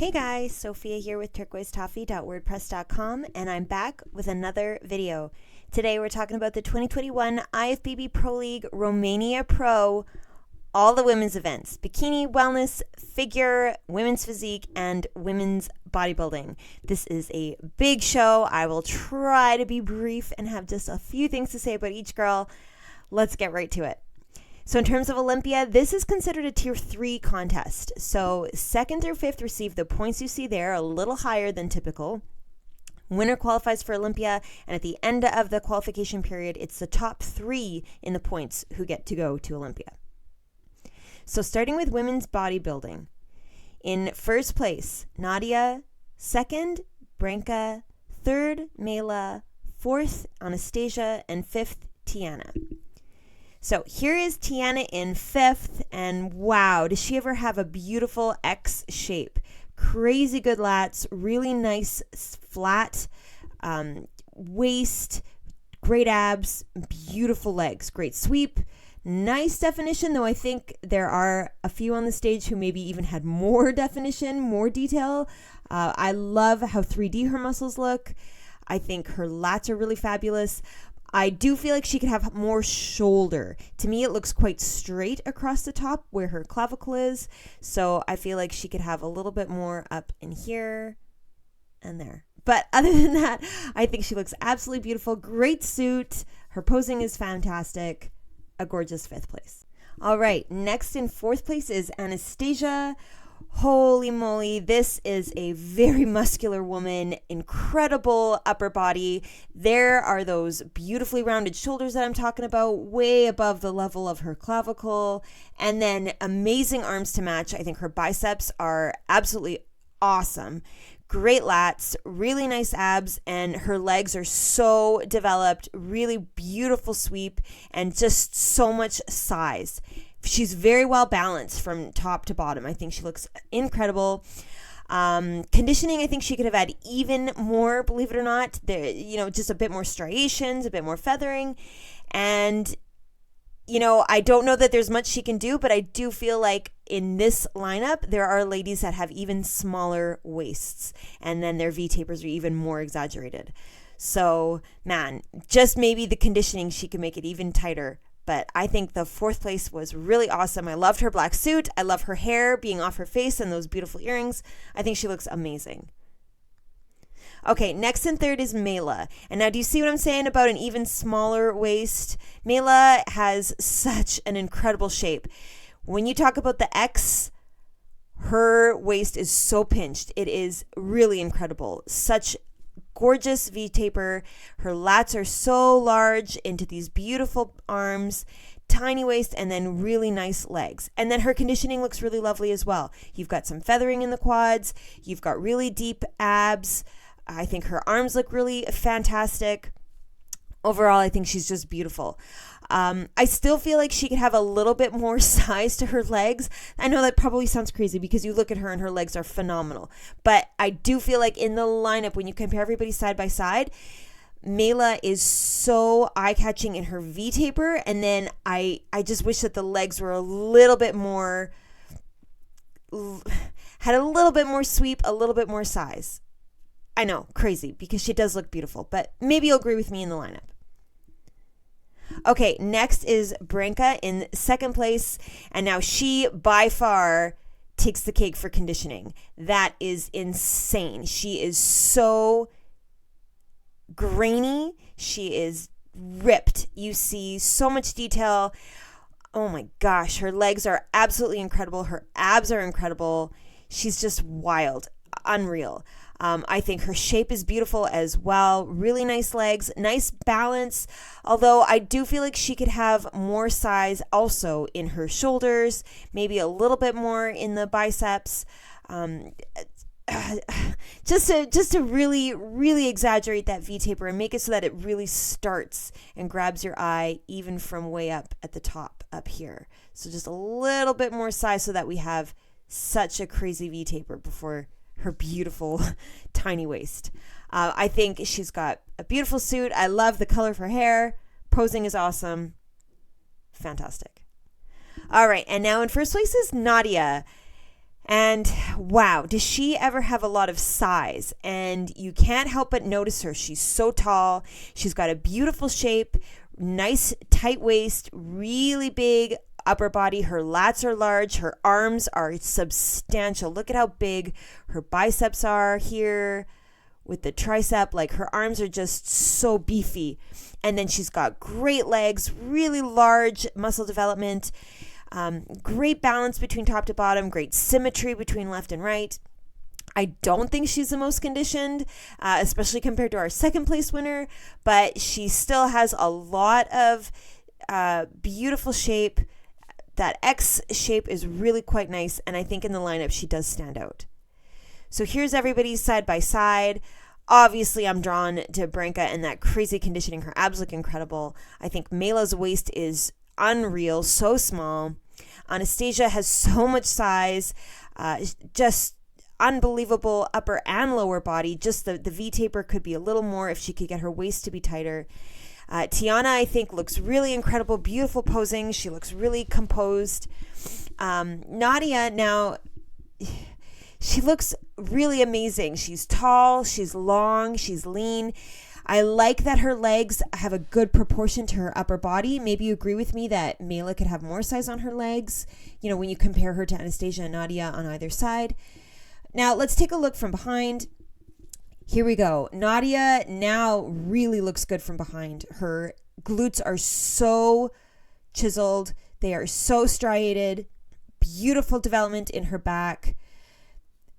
Hey guys, Sophia here with turquoisetoffee.wordpress.com, and I'm back with another video. Today we're talking about the 2021 IFBB Pro League Romania Pro, all the women's events: bikini, wellness, figure, women's physique, and women's bodybuilding. This is a big show. I will try to be brief and have just a few things to say about each girl. Let's get right to it. So in terms of Olympia, this is considered a tier 3 contest. So 2nd through 5th receive the points you see there, a little higher than typical. Winner qualifies for Olympia, and at the end of the qualification period, it's the top 3 in the points who get to go to Olympia. So starting with women's bodybuilding. In first place, Nadia. 2nd, Branka. 3rd, Mela. 4th, Anastasia. And 5th, Tiana. So here is Tiana in 5th, and wow, does she ever have a beautiful X shape. Crazy good lats, really nice flat waist, great abs, beautiful legs, great sweep, nice definition, though I think there are a few on the stage who maybe even had more definition, more detail. I love how 3D her muscles look. I think her lats are really fabulous. I do feel like she could have more shoulder. To me, it looks quite straight across the top where her clavicle is. So I feel like she could have a little bit more up in here and there. But other than that, I think she looks absolutely beautiful. Great suit. Her posing is fantastic. A gorgeous 5th place. All right, next in 4th place is Anastasia. Holy moly, this is a very muscular woman, incredible upper body. There are those beautifully rounded shoulders that I'm talking about, way above the level of her clavicle, and then amazing arms to match. I think her biceps are absolutely awesome. Great lats, really nice abs, and her legs are so developed, really beautiful sweep, and just so much size. She's very well balanced from top to bottom. I think she looks incredible. Conditioning, I think she could have had even more, believe it or not. There, just a bit more striations, a bit more feathering. And, I don't know that there's much she can do, but I do feel like in this lineup, there are ladies that have even smaller waists. And then their V-tapers are even more exaggerated. So, man, just maybe the conditioning, she can make it even tighter. But I think the 4th place was really awesome. I loved her black suit. I love her hair being off her face and those beautiful earrings. I think she looks amazing. Okay, next and 3rd is Mela. And now do you see what I'm saying about an even smaller waist? Mela has such an incredible shape. When you talk about the X, her waist is so pinched. It is really incredible. Such gorgeous V-taper. Her lats are so large into these beautiful arms, tiny waist, and then really nice legs. And then her conditioning looks really lovely as well. You've got some feathering in the quads. You've got really deep abs. I think her arms look really fantastic. Overall, I think she's just beautiful. I still feel like she could have a little bit more size to her legs. I know that probably sounds crazy because you look at her and her legs are phenomenal. But I do feel like in the lineup, when you compare everybody side by side, Mela is so eye-catching in her V-taper. And then I just wish that the legs were a little bit more, had a little bit more sweep, a little bit more size. I know, crazy, because she does look beautiful. But maybe you'll agree with me in the lineup. Okay, next is Branka in 2nd place, and now she by far takes the cake for conditioning. That is insane. She is so grainy. She is ripped. You see so much detail. Oh my gosh, her legs are absolutely incredible. Her abs are incredible. She's just wild, unreal. I think her shape is beautiful as well. Really nice legs, nice balance. Although I do feel like she could have more size also in her shoulders, maybe a little bit more in the biceps. Just to really, really exaggerate that V-taper and make it so that it really starts and grabs your eye even from way up at the top up here. So just a little bit more size so that we have such a crazy V-taper before her beautiful tiny waist. I think she's got a beautiful suit. I love the color of her hair. Posing is awesome. Fantastic. All right, and now in first place is Nadia. And wow, does she ever have a lot of size? And you can't help but notice her. She's so tall. She's got a beautiful shape, nice tight waist, really big upper body. Her lats are large. Her arms are substantial. Look at how big her biceps are here with the tricep. Like, her arms are just so beefy. And then she's got great legs, really large muscle development. Great balance between top to bottom, great symmetry between left and right. I don't think she's the most conditioned, especially compared to our second place winner, but she still has a lot of beautiful shape. That X shape is really quite nice, and I think in the lineup she does stand out. So here's everybody's side by side. Obviously, I'm drawn to Branka and that crazy conditioning. Her abs look incredible. I think Mela's waist is unreal, so small. Anastasia has so much size, just unbelievable upper and lower body. Just the V-taper could be a little more if she could get her waist to be tighter. Tiana, I think, looks really incredible, beautiful posing. She looks really composed. Nadia, now, she looks really amazing. She's tall, she's long, she's lean. I like that her legs have a good proportion to her upper body. Maybe you agree with me that Mela could have more size on her legs, when you compare her to Anastasia and Nadia on either side. Now, let's take a look from behind. Here we go. Nadia now really looks good from behind. Her glutes are so chiseled. They are so striated. Beautiful development in her back.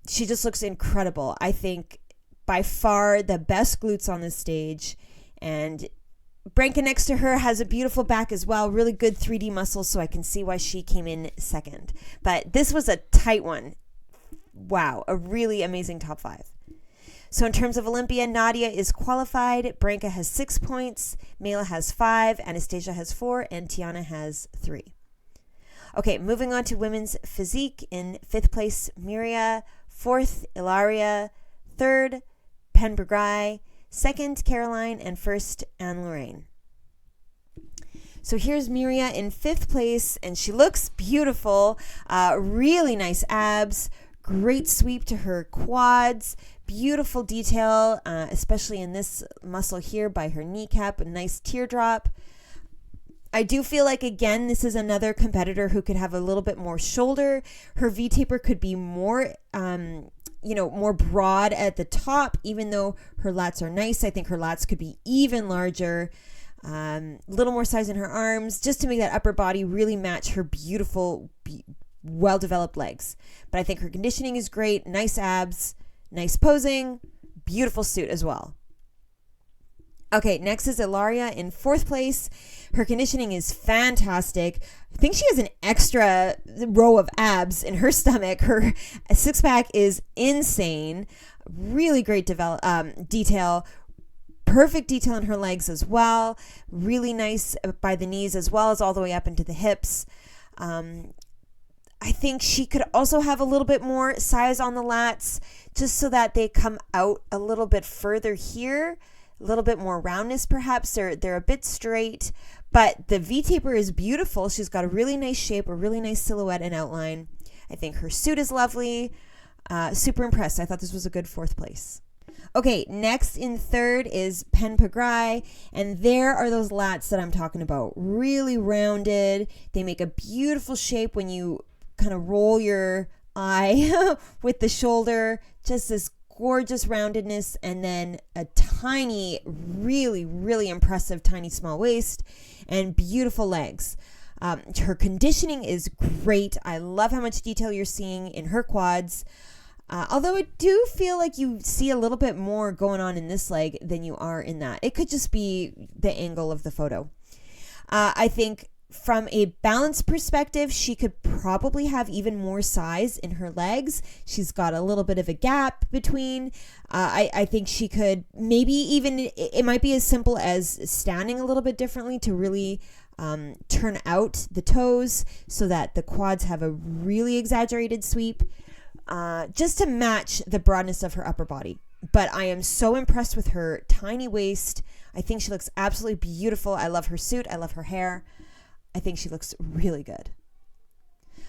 She just looks incredible. I think by far the best glutes on this stage. And Branka next to her has a beautiful back as well. Really good 3D muscles, so I can see why she came in second. But this was a tight one. Wow, a really amazing top 5. So in terms of Olympia, Nadia is qualified. Branka has 6 points. Mela has 5. Anastasia has 4. And Tiana has 3. Okay, moving on to women's physique. In 5th place, Miria. 4th, Ilaria. 3rd, Pen Bergrai. 2nd, Caroline. And 1st, Anne-Lorraine. So here's Miria in 5th place, and she looks beautiful. Really nice abs. Great sweep to her quads. Beautiful detail, especially in this muscle here by her kneecap. A nice teardrop. I do feel like, again, this is another competitor who could have a little bit more shoulder. Her V-taper could be more, more broad at the top, even though her lats are nice. I think her lats could be even larger. Little more size in her arms, just to make that upper body really match her beautiful, well-developed legs. But I think her conditioning is great. Nice abs, nice posing, beautiful suit as well. Okay, next is Ilaria in 4th place. Her conditioning is fantastic. I think she has an extra row of abs in her stomach. Her six-pack is insane. Really great detail. Perfect detail in her legs as well. Really nice by the knees as well as all the way up into the hips. I think she could also have a little bit more size on the lats, just so that they come out a little bit further here. A little bit more roundness perhaps. They're a bit straight, but the V-taper is beautiful. She's got a really nice shape, a really nice silhouette and outline. I think her suit is lovely. Super impressed. I thought this was a good 4th place. Okay, next in 3rd is Pen Bergrai, and there are those lats that I'm talking about. Really rounded. They make a beautiful shape when you kind of roll your eye with the shoulder. Just this gorgeous roundedness, and then a tiny, really, really impressive tiny small waist and beautiful legs. Her conditioning is great. I love how much detail you're seeing in her quads. Although I do feel like you see a little bit more going on in this leg than you are in that. It could just be the angle of the photo. I think from a balance perspective, she could probably have even more size in her legs. She's got a little bit of a gap between. I think she could maybe even, it might be as simple as standing a little bit differently to really turn out the toes so that the quads have a really exaggerated sweep, just to match the broadness of her upper body. But I am so impressed with her tiny waist. I think she looks absolutely beautiful. I love her suit. I love her hair. I think she looks really good.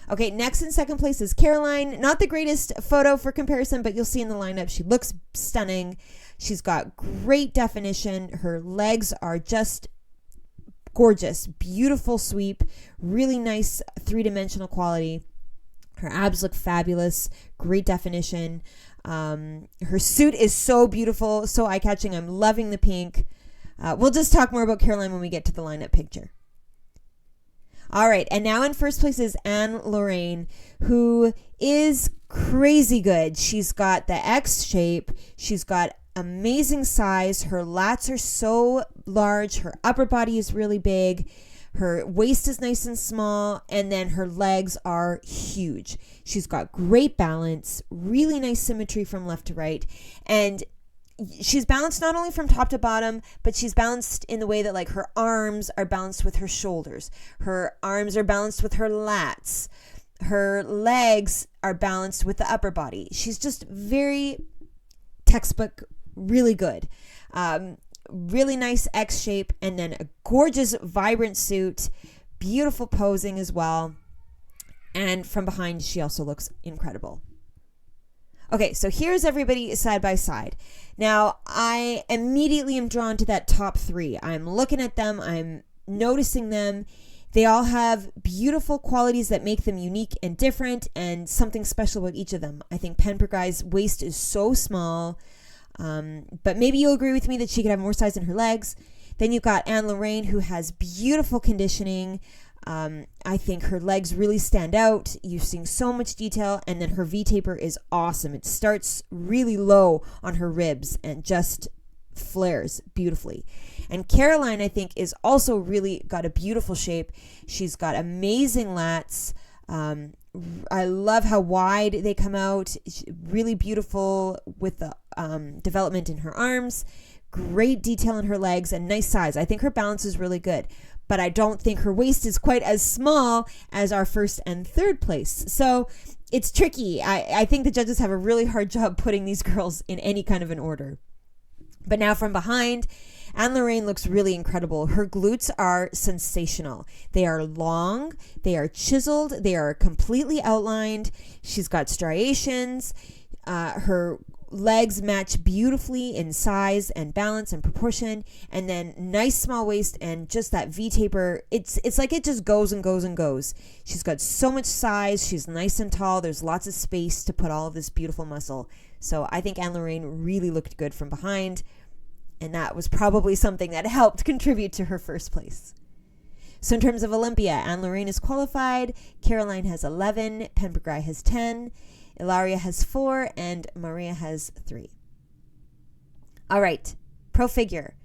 Okay, next in second place is Caroline. Not the greatest photo for comparison, but you'll see in the lineup, she looks stunning. She's got great definition. Her legs are just gorgeous, beautiful sweep, really nice three-dimensional quality. Her abs look fabulous, great definition. Her suit is so beautiful, so eye-catching. I'm loving the pink. We'll just talk more about Caroline when we get to the lineup picture. All right, and now in first place is ANNE-LORRAINE, who is crazy good. She's got the X shape. She's got amazing size. Her lats are so large. Her upper body is really big. Her waist is nice and small, and then her legs are huge. She's got great balance, really nice symmetry from left to right, and she's balanced not only from top to bottom, but she's balanced in the way that like her arms are balanced with her shoulders. Her arms are balanced with her lats. Her legs are balanced with the upper body. She's just very textbook, really good. Really nice X shape, and then a gorgeous, vibrant suit, beautiful posing as well. And from behind, she also looks incredible. Okay, so here's everybody side by side. Now, I immediately am drawn to that top three. I'm looking at them. I'm noticing them. They all have beautiful qualities that make them unique and different, and something special about each of them. I think Pen Per Guy's waist is so small, but maybe you'll agree with me that she could have more size in her legs. Then you've got ANNE-LORRAINE, who has beautiful conditioning. I think her legs really stand out. You're seeing so much detail, and then her V-taper is awesome. It starts really low on her ribs and just flares beautifully. And Caroline, I think, is also really got a beautiful shape. She's got amazing lats. I love how wide they come out. Really beautiful with the development in her arms. Great detail in her legs and nice size. I think her balance is really good, but I don't think her waist is quite as small as our first and third place. So it's tricky. I think the judges have a really hard job putting these girls in any kind of an order. But now from behind, ANNE-LORRAINE looks really incredible. Her glutes are sensational. They are long, they are chiseled, they are completely outlined. She's got striations. Her legs match beautifully in size and balance and proportion, and then nice small waist and just that V-taper. It's like it just goes and goes and goes. She's got so much size. She's nice and tall. There's lots of space to put all of this beautiful muscle. So I think ANNE-LORRAINE really looked good from behind, and that was probably something that helped contribute to her first place. So in terms of Olympia, ANNE-LORRAINE is qualified. Caroline has 11. Pen Per Guy has 10. Ilaria has 4, and Maria has 3. All right, pro figure.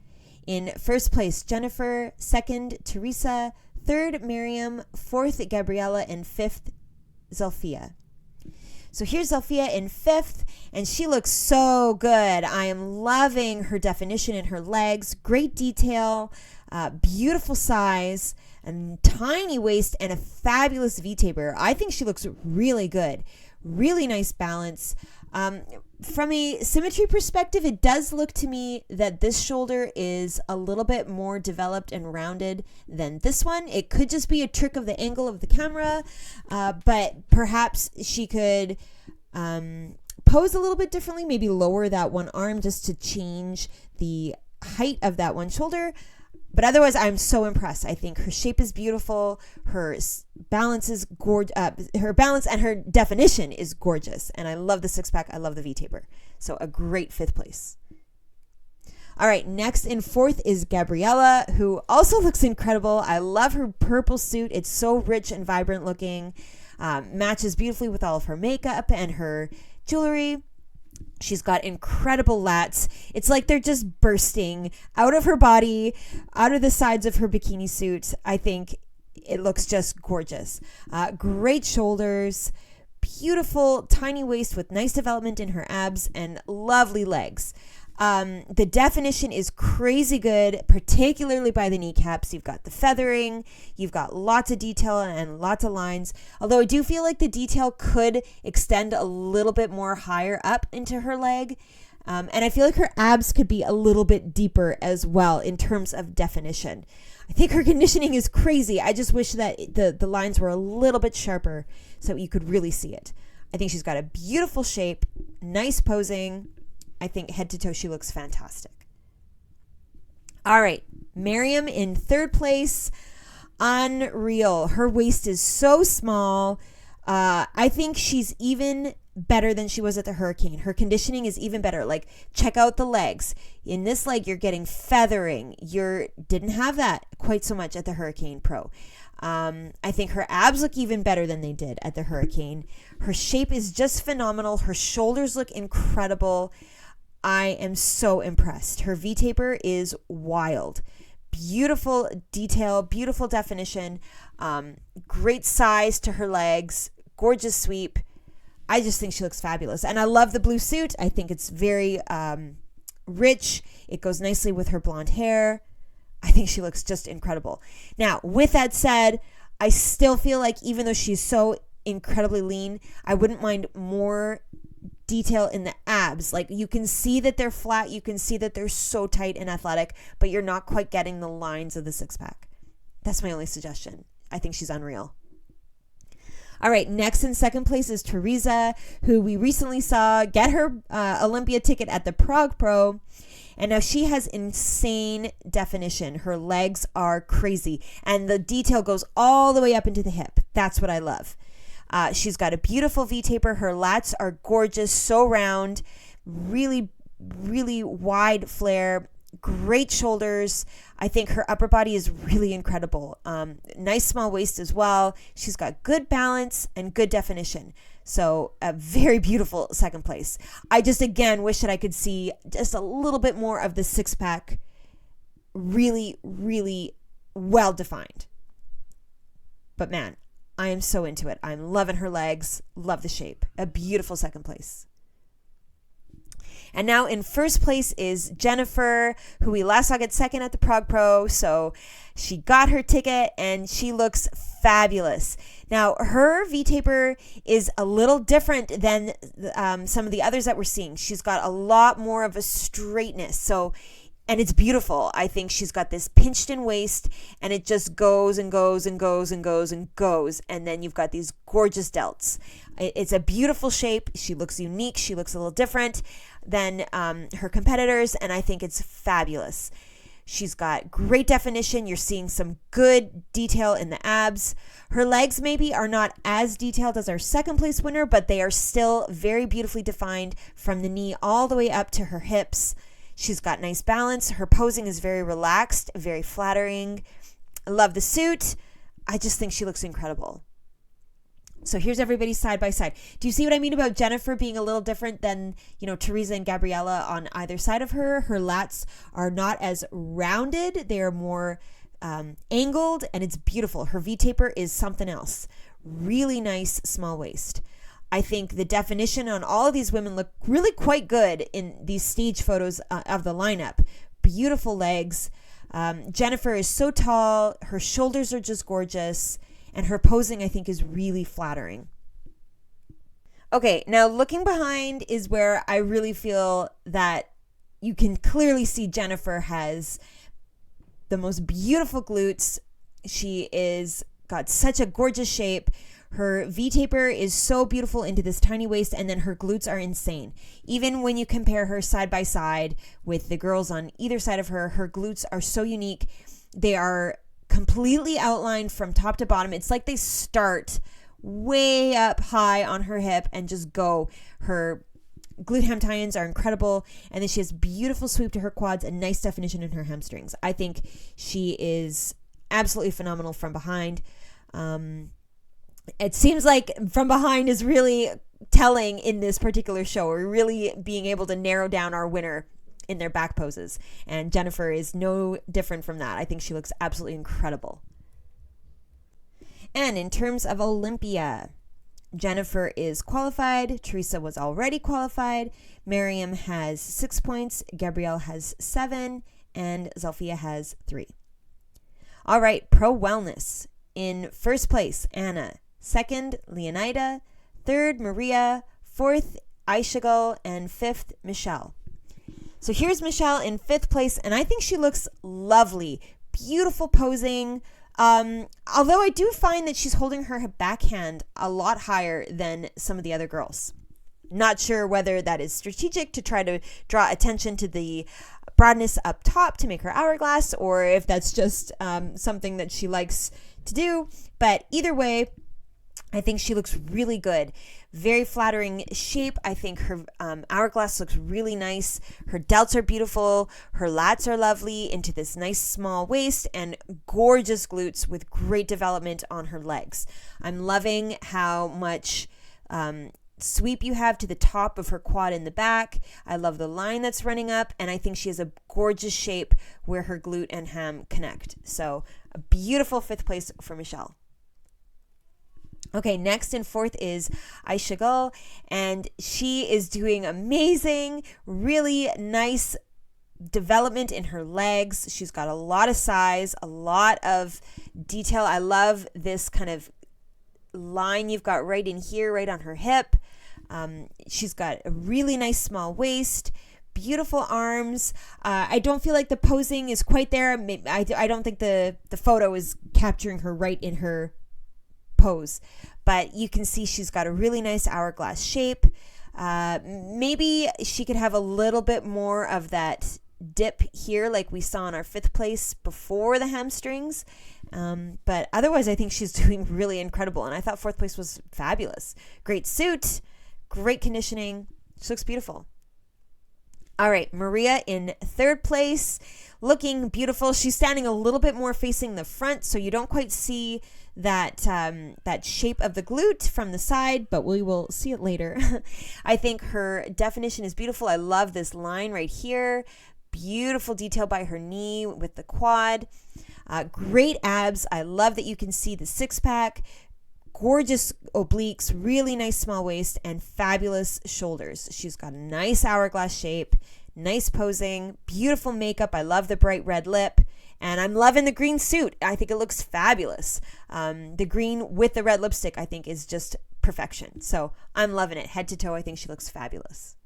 In first place, Jennifer. Second, Teresa. Third, Miriam. Fourth, Gabriella. And fifth, Zalfia. So here's Zalfia in fifth, and she looks so good. I am loving her definition in her legs. Great detail, beautiful size, and tiny waist, and a fabulous V-taper. I think she looks really good. Really nice balance. From a symmetry perspective, it does look to me that this shoulder is a little bit more developed and rounded than this one. It could just be a trick of the angle of the camera, but perhaps she could pose a little bit differently, maybe lower that one arm just to change the height of that one shoulder. But otherwise, I'm so impressed. I think her shape is beautiful. Her balance is gorgeous. Her balance and her definition is gorgeous. And I love the six-pack. I love the V-taper. So a great fifth place. All right, next in fourth is Gabriella, who also looks incredible. I love her purple suit. It's so rich and vibrant looking. Matches beautifully with all of her makeup and her jewelry. She's got incredible lats. It's like they're just bursting out of her body, out of the sides of her bikini suit. I think it looks just gorgeous. Great shoulders, beautiful tiny waist with nice development in her abs, and lovely legs. The definition is crazy good, particularly by the kneecaps. You've got the feathering, you've got lots of detail and lots of lines. Although I do feel like the detail could extend a little bit more higher up into her leg. And I feel like her abs could be a little bit deeper as well in terms of definition. I think her conditioning is crazy. I just wish that the lines were a little bit sharper so you could really see it. I think she's got a beautiful shape, nice posing. I think head to toe she looks fantastic. All right, Miriam in third place. Unreal. Her waist is so small. I think she's even better than she was at the Hurricane. Her conditioning is even better. Like, check out the legs. In this leg, you're getting feathering. Didn't have that quite so much at the Hurricane Pro. I think her abs look even better than they did at the Hurricane. Her shape is just phenomenal. Her shoulders look incredible. I am so impressed. Her V-taper is wild. Beautiful detail, beautiful definition, great size to her legs, gorgeous sweep. I just think she looks fabulous. And I love the blue suit. I think it's very rich. It goes nicely with her blonde hair. I think she looks just incredible. Now, with that said, I still feel like even though she's so incredibly lean, I wouldn't mind more detail in the abs. Like, you can see that they're flat, you can see that they're so tight and athletic, but you're not quite getting the lines of the six-pack. That's my only suggestion. I think she's unreal. All right, next in second place is Teresa, who we recently saw get her Olympia ticket at the Prague Pro, and now she has insane definition. Her legs are crazy, and the detail goes all the way up into the hip. That's what I love. She's got a beautiful V-taper. Her lats are gorgeous, so round, really, really wide flare, great shoulders. I think her upper body is really incredible. Nice small waist as well. She's got good balance and good definition. So a very beautiful second place. I just, again, wish that I could see just a little bit more of the six-pack really, really well defined. But man, I am so into it. I'm loving her legs, love the shape. A beautiful second place. And now in first place is Jennifer, who we last saw get second at the Prague Pro. So she got her ticket and she looks fabulous. Now her V-taper is a little different than some of the others that we're seeing. She's got a lot more of a straightness. And it's beautiful. I think she's got this pinched in waist and it just goes and goes and goes and goes and goes. And then you've got these gorgeous delts. It's a beautiful shape. She looks unique. She looks a little different than her competitors. And I think it's fabulous. She's got great definition. You're seeing some good detail in the abs. Her legs maybe are not as detailed as our second place winner, but they are still very beautifully defined from the knee all the way up to her hips. She's got nice balance. Her posing is very relaxed, very flattering. I love the suit. I just think she looks incredible. So here's everybody side by side. Do you see what I mean about Jennifer being a little different than, Teresa and Gabriella on either side of her? Her lats are not as rounded. They are more angled, and it's beautiful. Her V-taper is something else. Really nice small waist. I think the definition on all of these women look really quite good in these stage photos of the lineup. Beautiful legs. Jennifer is so tall. Her shoulders are just gorgeous. And her posing, I think, is really flattering. Okay, now looking behind is where I really feel that you can clearly see Jennifer has the most beautiful glutes. She is got such a gorgeous shape. Her V-taper is so beautiful into this tiny waist, and then her glutes are insane. Even when you compare her side by side with the girls on either side of her, her glutes are so unique. They are completely outlined from top to bottom. It's like they start way up high on her hip and just go. Her glute ham tie-ins are incredible, and then she has beautiful sweep to her quads and nice definition in her hamstrings. I think she is absolutely phenomenal from behind. It seems like from behind is really telling in this particular show. We're really being able to narrow down our winner in their back poses. And Jennifer is no different from that. I think she looks absolutely incredible. And in terms of Olympia, Jennifer is qualified. Teresa was already qualified. Miriam has 6 points. Gabrielle has 7. And Zalfia has 3. All right, Pro Wellness. In first place, Anna. Second, Leonida. Third, Maria. Fourth, Aishagal. And fifth, Michelle. So here's Michelle in 5th place, and I think she looks lovely. Beautiful posing. Although I do find that she's holding her backhand a lot higher than some of the other girls. Not sure whether that is strategic to try to draw attention to the broadness up top to make her hourglass, or if that's just something that she likes to do. But either way, I think she looks really good. Very flattering shape. I think her hourglass looks really nice. Her delts are beautiful. Her lats are lovely into this nice small waist, and gorgeous glutes with great development on her legs. I'm loving how much sweep you have to the top of her quad in the back. I love the line that's running up, and I think she has a gorgeous shape where her glute and ham connect. So a beautiful 5th place for Michelle. Okay, next in 4th is Aisha Gul, and she is doing amazing, really nice development in her legs. She's got a lot of size, a lot of detail. I love this kind of line you've got right in here, right on her hip. She's got a really nice small waist, beautiful arms. I don't feel like the posing is quite there. I don't think the photo is capturing her right in her pose, but you can see she's got a really nice hourglass shape. Maybe she could have a little bit more of that dip here like we saw in our 5th place before the hamstrings, but otherwise I think she's doing really incredible, and I thought 4th place was fabulous. Great suit, great conditioning. She looks beautiful. All right, Maria in 3rd place, looking beautiful. She's standing a little bit more facing the front, so you don't quite see that that shape of the glute from the side, but we will see it later. I think her definition is beautiful. I love this line right here. Beautiful detail by her knee with the quad. Great abs. I love that you can see the 6-pack. Gorgeous obliques, really nice small waist, and fabulous shoulders. She's got a nice hourglass shape, nice posing, beautiful makeup. I love the bright red lip, and I'm loving the green suit. I think it looks fabulous. The green with the red lipstick, I think, is just perfection. So I'm loving it. Head to toe, I think she looks fabulous.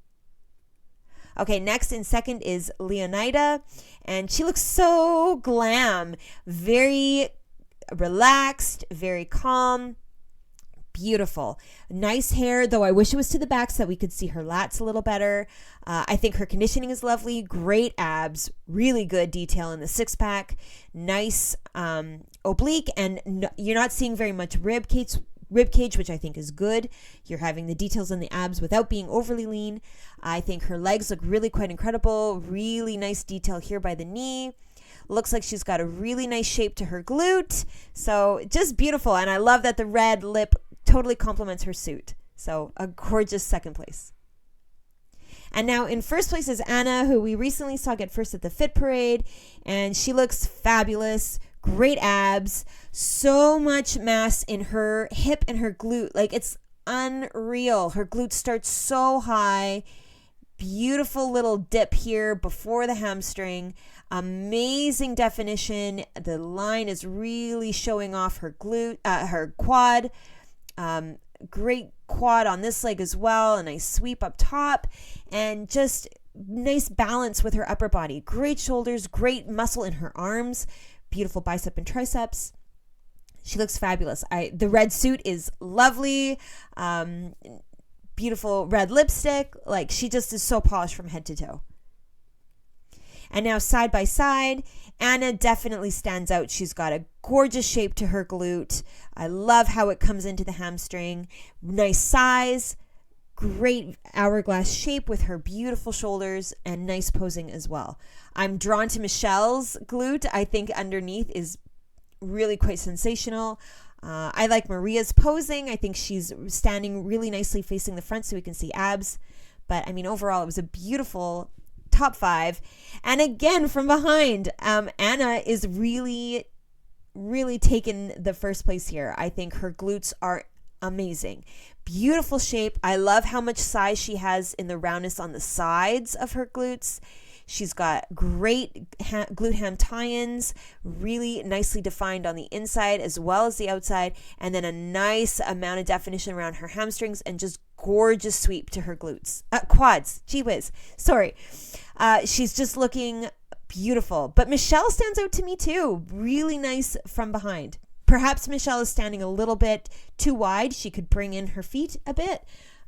Okay, next in 2nd is Leonida, and she looks so glam. Very relaxed, very calm. Beautiful. Nice hair, though I wish it was to the back so that we could see her lats a little better. I think her conditioning is lovely. Great abs. Really good detail in the 6-pack. Nice oblique, and you're not seeing very much rib cage, which I think is good. You're having the details in the abs without being overly lean. I think her legs look really quite incredible. Really nice detail here by the knee. Looks like she's got a really nice shape to her glute. So just beautiful. And I love that the red lip totally complements her suit. So a gorgeous 2nd place. And now in 1st place is Anna, who we recently saw get first at the Fit Parade. And she looks fabulous. Great abs. So much mass in her hip and her glute. Like, it's unreal. Her glute starts so high. Beautiful little dip here before the hamstring. Amazing definition. The line is really showing off her glute, her quad. Great quad on this leg as well. A nice sweep up top, and just nice balance with her upper body. Great shoulders, great muscle in her arms. Beautiful bicep and triceps. She looks fabulous. The red suit is lovely. Beautiful red lipstick. Like, she just is so polished from head to toe. And now side by side, Anna definitely stands out. She's got a gorgeous shape to her glute. I love how it comes into the hamstring. Nice size, great hourglass shape with her beautiful shoulders, and nice posing as well. I'm drawn to Michelle's glute. I think underneath is really quite sensational. I like Maria's posing. I think she's standing really nicely facing the front so we can see abs. But I mean, overall, it was a beautiful top 5. And again, from behind, Anna is really, really taking the 1st place here. I think her glutes are amazing. Beautiful shape. I love how much size she has in the roundness on the sides of her glutes. She's got great glute ham tie-ins, really nicely defined on the inside as well as the outside, and then a nice amount of definition around her hamstrings and just gorgeous sweep to her quads. Gee whiz. Sorry. She's just looking beautiful. But Michelle stands out to me too. Really nice from behind. Perhaps Michelle is standing a little bit too wide. She could bring in her feet a bit.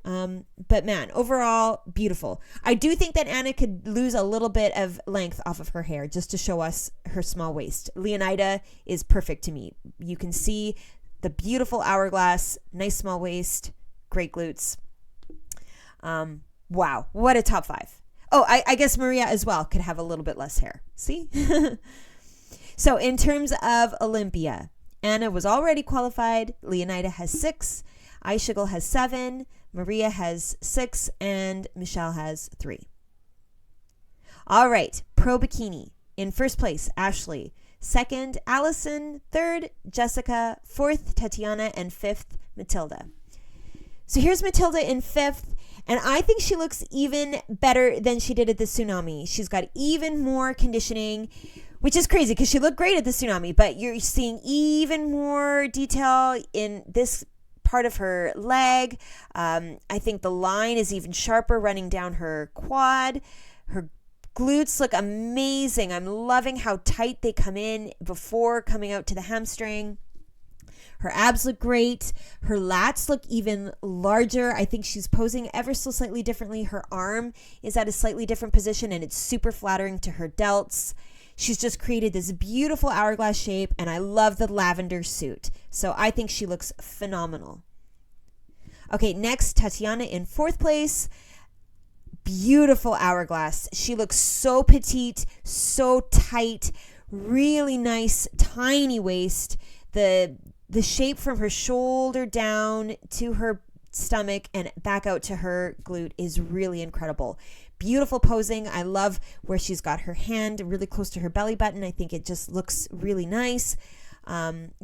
But man, overall, beautiful. I do think that Anna could lose a little bit of length off of her hair just to show us her small waist. Leonida is perfect to me. You can see the beautiful hourglass, nice small waist, great glutes. Wow, what a top 5. Oh, I guess Maria as well could have a little bit less hair. See? So in terms of Olympia, Anna was already qualified. Leonida has 6. Aishigul has 7. Maria has 6. And Michelle has 3. All right. Pro Bikini. In first place, Ashley. Second, Allison. Third, Jessica. Fourth, Tatiana. And fifth, Matilda. So here's Matilda in 5th. And I think she looks even better than she did at the Tsunami. She's got even more conditioning, which is crazy because she looked great at the Tsunami, but you're seeing even more detail in this part of her leg. I think the line is even sharper running down her quad. Her glutes look amazing. I'm loving how tight they come in before coming out to the hamstring. Her abs look great. Her lats look even larger. I think she's posing ever so slightly differently. Her arm is at a slightly different position and it's super flattering to her delts. She's just created this beautiful hourglass shape and I love the lavender suit. So I think she looks phenomenal. Okay, next, Tatiana in 4th place. Beautiful hourglass. She looks so petite, so tight, really nice, tiny waist. The shape from her shoulder down to her stomach and back out to her glute is really incredible. Beautiful posing. I love where she's got her hand really close to her belly button. I think it just looks really nice.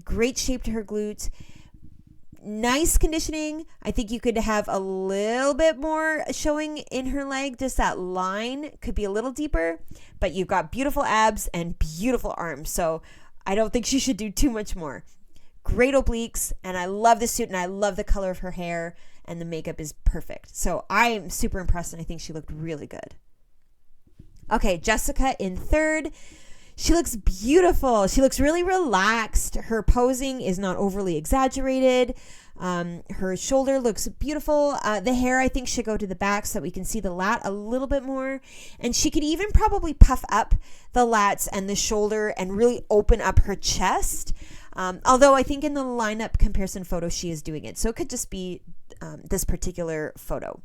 Great shape to her glute. Nice conditioning. I think you could have a little bit more showing in her leg. Just that line could be a little deeper, but you've got beautiful abs and beautiful arms. So I don't think she should do too much more. Great obliques, and I love the suit, and I love the color of her hair, and the makeup is perfect. So I'm super impressed, and I think she looked really good. Okay, Jessica in 3rd. She looks beautiful. She looks really relaxed. Her posing is not overly exaggerated. Her shoulder looks beautiful. The hair, I think, should go to the back so that we can see the lat a little bit more. And she could even probably puff up the lats and the shoulder and really open up her chest. Although I think in the lineup comparison photo, she is doing it. So it could just be this particular photo.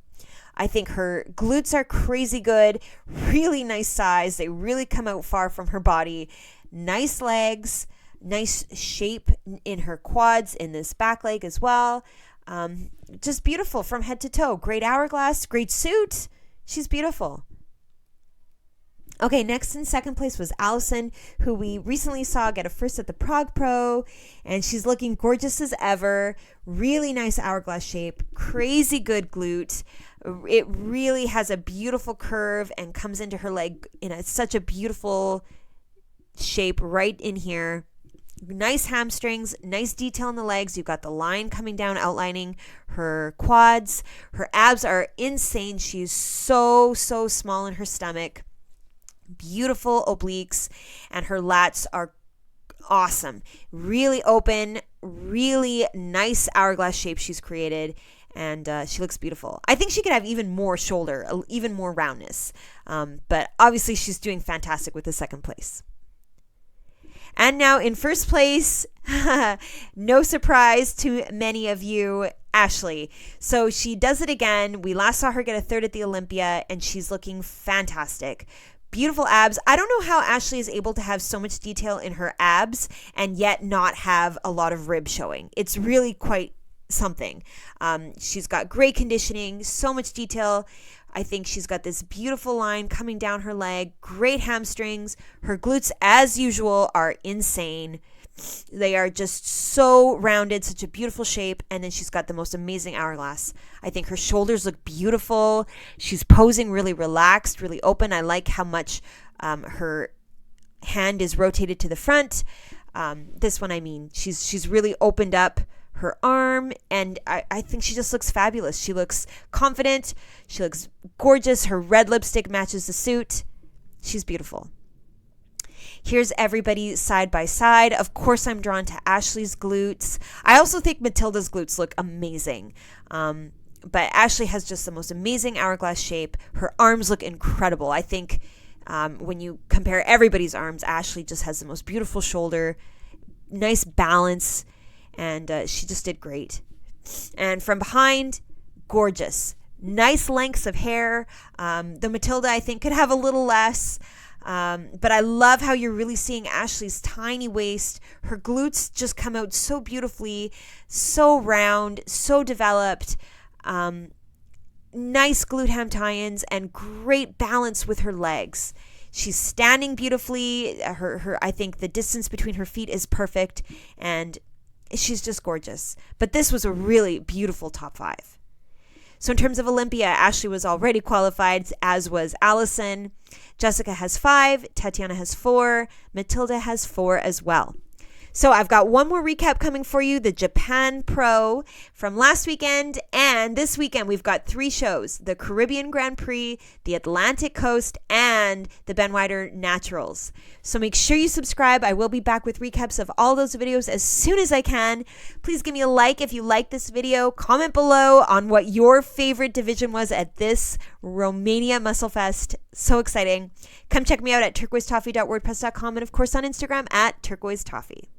I think her glutes are crazy good, really nice size. They really come out far from her body. Nice legs, nice shape in her quads, in this back leg as well. Just beautiful from head to toe. Great hourglass, great suit. She's beautiful. Okay, next in 2nd place was Allison, who we recently saw get a first at the Prague Pro, and she's looking gorgeous as ever. Really nice hourglass shape, crazy good glute. It really has a beautiful curve and comes into her leg in such a beautiful shape right in here. Nice hamstrings, nice detail in the legs. You've got the line coming down, outlining her quads. Her abs are insane. She's so small in her stomach. Beautiful obliques, and her lats are awesome. Really open, really nice hourglass shape she's created, and she looks beautiful. I think she could have even more shoulder, even more roundness, but obviously she's doing fantastic with the 2nd place. And now in 1st place, no surprise to many of you, Ashley. So she does it again. We last saw her get a 3rd at the Olympia, and she's looking fantastic. Beautiful abs. I don't know how Ashley is able to have so much detail in her abs and yet not have a lot of rib showing. It's really quite something. She's got great conditioning, so much detail. I think she's got this beautiful line coming down her leg, great hamstrings. Her glutes, as usual, are insane. They are just so rounded, such a beautiful shape. And then she's got the most amazing hourglass. I think her shoulders look beautiful. She's posing really relaxed, really open. I like how much her hand is rotated to the front. This one, I mean, she's really opened up her arm, and I think she just looks fabulous. She looks confident. She looks gorgeous. Her red lipstick matches the suit. She's beautiful. Here's everybody side by side. Of course, I'm drawn to Ashley's glutes. I also think Matilda's glutes look amazing. But Ashley has just the most amazing hourglass shape. Her arms look incredible. I think when you compare everybody's arms, Ashley just has the most beautiful shoulder, nice balance, and she just did great. And from behind, gorgeous. Nice lengths of hair. The Matilda, I think, could have a little less. But I love how you're really seeing Ashley's tiny waist. Her glutes just come out so beautifully, so round, so developed. Nice glute ham tie-ins and great balance with her legs. She's standing beautifully. I think the distance between her feet is perfect, and she's just gorgeous. But this was a really beautiful top 5. So in terms of Olympia, Ashley was already qualified, as was Allison. Jessica has 5, Tatiana has 4, Matilda has 4 as well. So I've got one more recap coming for you, the Japan Pro from last weekend, and this weekend we've got 3 shows, the Caribbean Grand Prix, the Atlantic Coast, and the Ben Wider Naturals. So make sure you subscribe. I will be back with recaps of all those videos as soon as I can. Please give me a like if you like this video. Comment below on what your favorite division was at this Romania Muscle Fest. So exciting. Come check me out at turquoisetoffee.wordpress.com and of course on Instagram at turquoisetoffee.